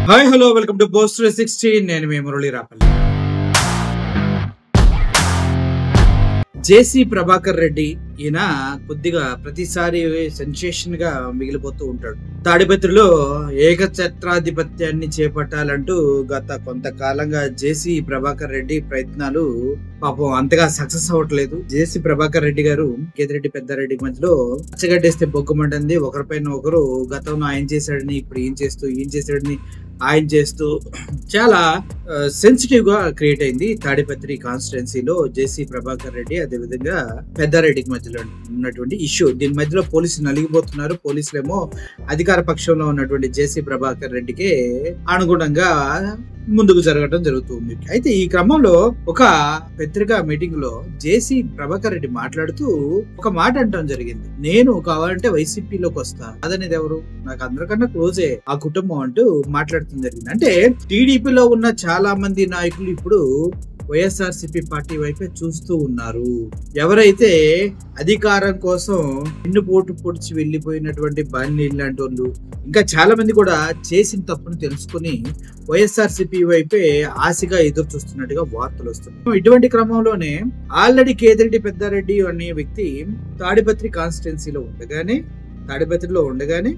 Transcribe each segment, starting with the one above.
Hi hello welcome to post 360. నేను మీ మురళి రాపల్లి. జేసీ ప్రభాకర్ రెడ్డి ఈయన కొద్దిగా ప్రతిసారి సెన్సేషన్ గా మిగిలిపోతూ ఉంటాడు. తాడిపత్రిలో ఏకఛత్రాధిపత్యాన్ని చేపట్టాలంటూ గత కొంతకాలంగా జేసీ ప్రభాకర్ రెడ్డి ప్రయత్నాలు పాపం అంతగా సక్సెస్ అవ్వట్లేదు. జేసీ ప్రభాకర్ రెడ్డి గారు కేతిరెడ్డి పెద్దారెడ్డి మధ్యలో పచ్చగడ్డేస్తే బొగ్గుమంటుంది. ఒకరిపైన ఒకరు గతంలో ఆయన చేశాడని ఇప్పుడు ఈయన చేశాడని ఆయన చేస్తూ చాలా సెన్సిటివ్ గా క్రియేట్ అయింది తాడిపత్రి కాన్స్టిట్యున్సీలో జేసీ ప్రభాకర్ రెడ్డి అదేవిధంగా పెద్దారెడ్డికి మధ్యలో ఉన్నటువంటి ఇష్యూ. దీని మధ్యలో పోలీసులు నలిగిపోతున్నారు. పోలీసులేమో అధికార పక్షంలో ఉన్నటువంటి జేసీ ప్రభాకర్ రెడ్డికి అనుగుణంగా ముందుకు జరగడం జరుగుతుంది. అయితే ఈ క్రమంలో ఒక పత్రికా మీటింగ్ లో జేసీ ప్రభాకర్ రెడ్డి మాట్లాడుతూ ఒక మాట అంటం జరిగింది. నేను కావాలంటే వైసీపీలోకి వస్తా, అదనేది ఎవరు, నాకు అందరికన్నా క్లోజే ఆ కుటుంబం అంటూ మాట్లాడుతూ జరిగింది. అంటే టీడీపీలో ఉన్న చాలా మంది నాయకులు ఇప్పుడు వైఎస్ఆర్సీపీ పార్టీ వైపే చూస్తూ ఉన్నారు. ఎవరైతే అధికారం కోసం పోటు పొడిచి వెళ్లిపోయినటువంటి బాలినీళ్ళు లాంటి వాళ్ళు ఇంకా చాలా మంది కూడా చేసిన తప్పును తెలుసుకుని వైఎస్ఆర్సీపీ వైపే ఆశగా ఎదురు చూస్తున్నట్టుగా వార్తలు వస్తున్నాయి. ఇటువంటి క్రమంలోనే ఆల్రెడీ కేతిరెడ్డి పెద్దారెడ్డి అనే వ్యక్తి తాడిపత్రిలో ఉండగానే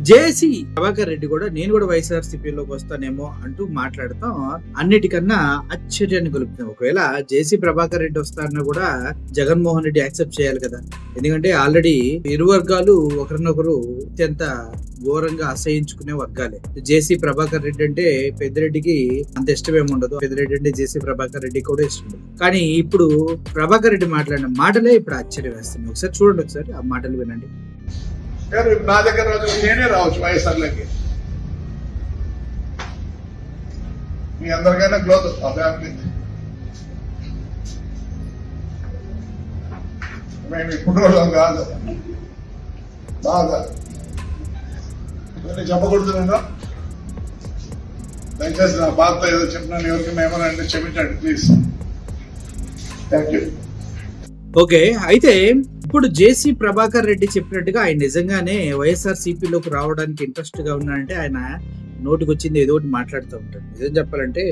జేసీ ప్రభాకర్ రెడ్డి కూడా నేను కూడా వైఎస్ఆర్సీపీలోకి వస్తానేమో అంటూ మాట్లాడతాం అన్నిటికన్నా ఆశ్చర్యాన్ని గొలుపుతాం. ఒకవేళ జేసీ ప్రభాకర్ రెడ్డి వస్తారన్నా కూడా జగన్మోహన్ రెడ్డి యాక్సెప్ట్ చేయాలి కదా. ఎందుకంటే ఆల్రెడీ ఇరు వర్గాలు ఒకరినొకరు అత్యంత ఘోరంగా అసహించుకునే వర్గాలే. జేసీ ప్రభాకర్ రెడ్డి అంటే పెద్దిరెడ్డికి అంత ఇష్టమేమి ఉండదు, పెద్దిరెడ్డి అంటే జేసీ ప్రభాకర్ రెడ్డి కూడా ఇష్టం ఉండదు. కానీ ఇప్పుడు ప్రభాకర్ రెడ్డి మాట్లాడిన మాటలే ఇప్పుడు ఆశ్చర్యం వేస్తున్నాయి. ఒకసారి చూడండి, ఒకసారి ఆ మాటలు వినండి. నా దగ్గర నేనే రావచ్చు వైఎస్ఆర్లకి. మీ అందరికైనా క్లోజ్ ఆ ఫ్యామిలీ. మేము ఇప్పుడు వాళ్ళం కాదు, బాగా చెప్పకూడదున్నా. దయచేసి నా బాధ ఏదో చెప్పినాను, ఎవరికైనా ఏమైనా అంటే క్షమించండి ప్లీజ్. Thank you. ఓకే, అయితే ఇప్పుడు జేసీ ప్రభాకర్ రెడ్డి చెప్పినట్టుగా ఆయన నిజంగానే వైఎస్ఆర్ సిపిలోకి రావడానికి ఇంట్రెస్ట్ గా ఉన్నాడంటే ఆయన నోటికి వచ్చింది ఏదో ఒకటి మాట్లాడుతూ ఉంటాడు. నిజం చెప్పాలంటే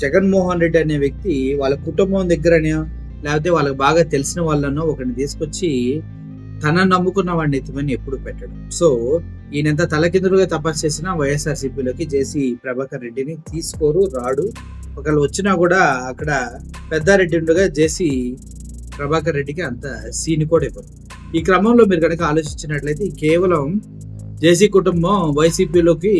జగన్మోహన్ రెడ్డి అనే వ్యక్తి వాళ్ళ కుటుంబం దగ్గరనే లేకపోతే వాళ్ళకి బాగా తెలిసిన వాళ్ళనో ఒకరిని తీసుకొచ్చి తన నమ్ముకున్న వాడిని ఎత్తుమని ఎప్పుడు పెట్టడు. సో ఈయనంతా తలకిందులుగా తపస్సు చేసినా వైఎస్ఆర్ సిపిలోకి జేసీ ప్రభాకర్ రెడ్డిని తీసుకోరు, రాడు. ఒకవేళ వచ్చినా కూడా అక్కడ పెద్దారెడ్డి ఉండగా జేసీ ప్రభాకర్ రెడ్డికి అంత సీన్ కూడా ఇవ్వదు. ఈ క్రమంలో మీరు కనుక ఆలోచించినట్లయితే కేవలం జేసీ కుటుంబం వైసీపీలోకి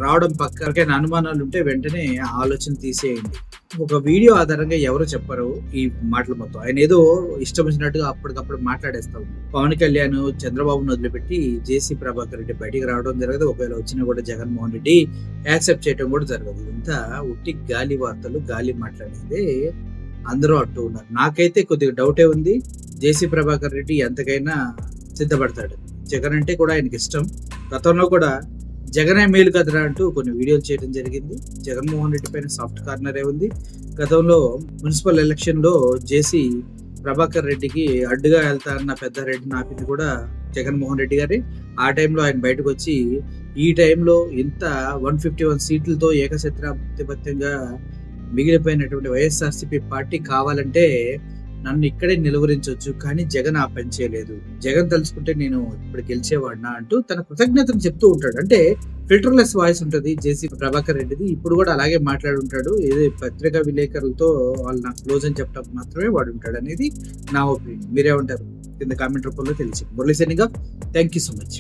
రావడం పక్కన అనుమానాలు ఉంటే వెంటనే ఆలోచన తీసేయండి. ఒక వీడియో ఆధారంగా ఎవరు చెప్పరు ఈ మాటలు మొత్తం. ఆయన ఏదో ఇష్టం వచ్చినట్టుగా అప్పటికప్పుడు మాట్లాడేస్తాం. పవన్ కళ్యాణ్ చంద్రబాబును వదిలిపెట్టి జేసీ ప్రభాకర్ రెడ్డి బయటికి రావడం జరగదు. ఒకవేళ వచ్చినా కూడా జగన్మోహన్ రెడ్డి యాక్సెప్ట్ చేయడం కూడా జరగదు. ఇంత ఉట్టి గాలి వార్తలు, గాలి మాట్లాడేదే అందరూ అంటూ ఉన్నారు. నాకైతే కొద్దిగా డౌటే ఉంది. జేసీ ప్రభాకర్ రెడ్డి ఎంతకైనా సిద్ధపడతాడు. జగన్ అంటే కూడా ఆయనకి ఇష్టం. గతంలో కూడా జగనే మేలు కదరా అంటూ కొన్ని వీడియోలు చేయడం జరిగింది. జగన్మోహన్ రెడ్డి పైన సాఫ్ట్ కార్నరే ఉంది. గతంలో మున్సిపల్ ఎలక్షన్ లో జేసీ ప్రభాకర్ రెడ్డికి అడ్డుగా వెళ్తారన్న పెద్దారెడ్డిని ఆపింది కూడా జగన్మోహన్ రెడ్డి గారి. ఆ టైంలో ఆయన బయటకు వచ్చి ఈ టైంలో ఇంత 151 సీట్లతో ఏకఛత్రాధిపత్యంగా మిగిలిపోయినటువంటి వైఎస్ఆర్సీపీ పార్టీ కావాలంటే నన్ను ఇక్కడే నిలువరించవచ్చు, కానీ జగన్ ఆ పని చేయలేదు. జగన్ తలుచుకుంటే నేను ఇప్పుడు గెలిచేవాడినా అంటూ తన కృతజ్ఞతను చెప్తూ ఉంటాడు. అంటే ఫిల్టర్లెస్ వాయిస్ ఉంటుంది జేసీ ప్రభాకర్ రెడ్డిది. ఇప్పుడు కూడా అలాగే మాట్లాడి ఉంటాడు. ఏదో పత్రికా విలేకరులతో వాళ్ళు నాకు క్లోజ్ అని చెప్పడం మాత్రమే వాడు ఉంటాడు అనేది నా ఒపీనియన్. మీరేమంటారు కింద కామెంట్ రూపంలో తెలిసి. Murali signing off. Thank you so much.